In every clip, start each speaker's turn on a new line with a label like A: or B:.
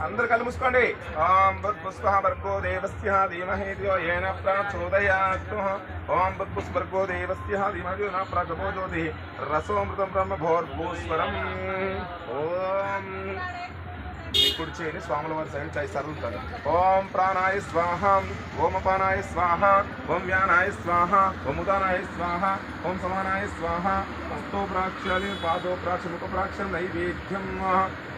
A: అందరు కళ్ళు మూసుకోండి. ఓం బుద్భుస్వహ భర్గో దేవస్య ధీమహి ధియో యేన ప్రచోదయాత్. ఓం బుద్భుస్ భర్గో దేవస్య ధీమహి ధియో న ప్రచోదయాత్. రసోమృతం బ్రహ్మ భోర్భూస్వరం. ఓం కుడి చేయని స్వాముల వారి సైడ్ చాయ్ సర్లుతారు. ఓం ప్రాణాయ స్వాహ, ఓం అపానాయ స్వాహ, ఓం వ్యానాయ స్వాహ, ఓం ఉదానాయ స్వాహ, ఓం సమానాయ స్వాహ. హస్తోప్రాక్షాలి పాదోప్రాక్ష ముఖప్రాక్షం నైవేద్యం.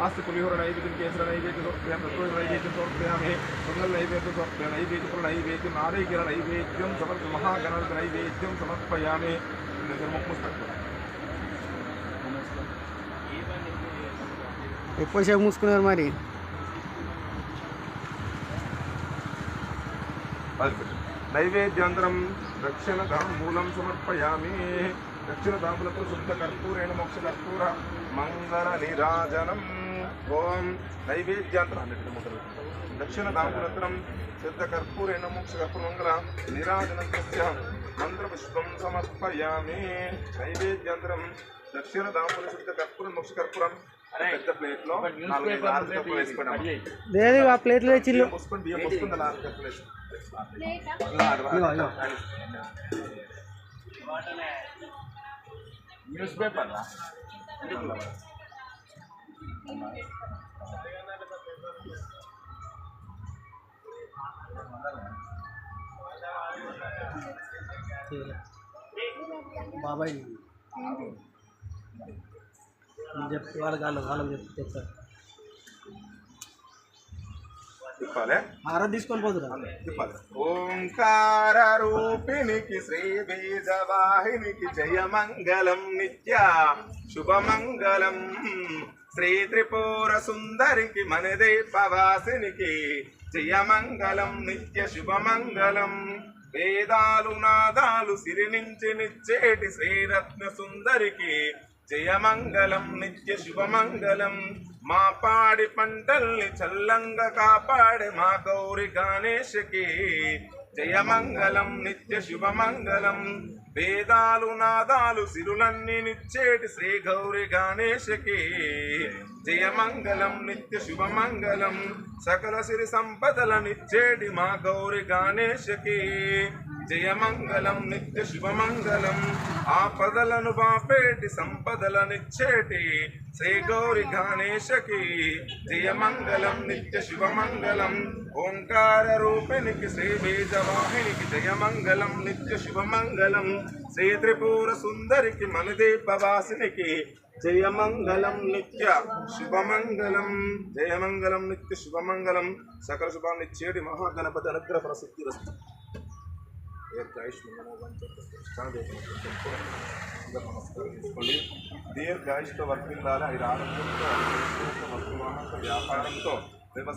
A: అస్తి పులిహోర నైవేద్యం, కేసర నైవేద్యం సమర్పయామి, రసోయి నైవేద్యం సమర్పయామి, సుందర నైవేద్యం సమర్పయామి, నైవేద్యం నైవేద్యం, నారీకిర నైవేద్యం సమర్ప, మహాగణాధిప నైవేద్యం సమర్పయామి.
B: ఎక్కువసేపు మూసుకున్నారు మరి.
A: నైవేద్యాంతరం దక్షిణ తాంబూలం సమర్పయామి. దక్షిణ తాంబూలతో శుద్ధ కర్పూరేణ మోక్ష కర్పూర మంగళ నీరాజనం. ఓం నైవేద్యాంతరం దక్షిణ తాంబూలంతరం శుద్ధ కర్పూరేణ మోక్ష కర్పూర మంగళ నీరాజనం మంత్రపుష్పం సమర్పయామి. నైవేద్యాంతరం దక్షిణ తాంబూల శుద్ధ కర్పూరం మోక్ష కర్పూరం పెద్ద ప్లేట్ లో
B: లేదు ఆ ప్లేట్లో తెచ్చిల్లు.
A: బియ్యం పోసుకుని న్యూస్ పేపర్
B: బాబాయ్ చెప్తే వాళ్ళకి చెప్తారు.
A: చెప్పాలి
B: ఆరా తీసుకొని పోతురా
A: చెప్పాలి. ఓంకార రూపిణికి శ్రీ బీజవాహినికి జయమంగళం నిత్య శుభమంగళం. శ్రీ త్రిపుర సుందరికి మనదీపవాసినికి జయమంగళం నిత్య శుభమంగళం. వేదాలు నాదాలు సిరినించి నిచ్చేటి శ్రీరత్న సుందరికి జయమంగళం నిత్య శుభమంగళం. మా పాడి పంటల్ని చల్లంగా కాపాడే మా గౌరి గణేశకి జయమంగళం నిత్య శుభమంగళం. వేదాలు నాదాలు సిరులన్నీ నిచ్చేటి శ్రీ గౌరి గణేశకి జయమంగళం నిత్య శుభమంగళం. సకల సిరి సంపదల నిచ్చేటి మా గౌరి గణేశకి జయమంగళం నిత్య శుభమంగళం. ఆపదలను బాపేటి సంపదలనిచ్చేటి శ్రీ గౌరి గణేశకి జయమంగళం నిత్య శుభమంగళం. ఓంకార రూపిణికి శ్రీ బీజవాహినికి జయమంగళం నిత్య శుభమంగళం. శ్రీ త్రిపుర సుందరికి మనదీపవాసినికి జయమంగళం నిత్య శుభమంగళం. జయమంగళం నిత్య శుభమంగళం. సకల శుభాన్నిచ్చేటి మహాగణపతి అనుగ్రహ ప్రసిద్ధి రస్తు. దీర్ఘాయుష్తో వర్తిల్లాలి. 5 ఆరోగ్యంతో వ్యాపారంతో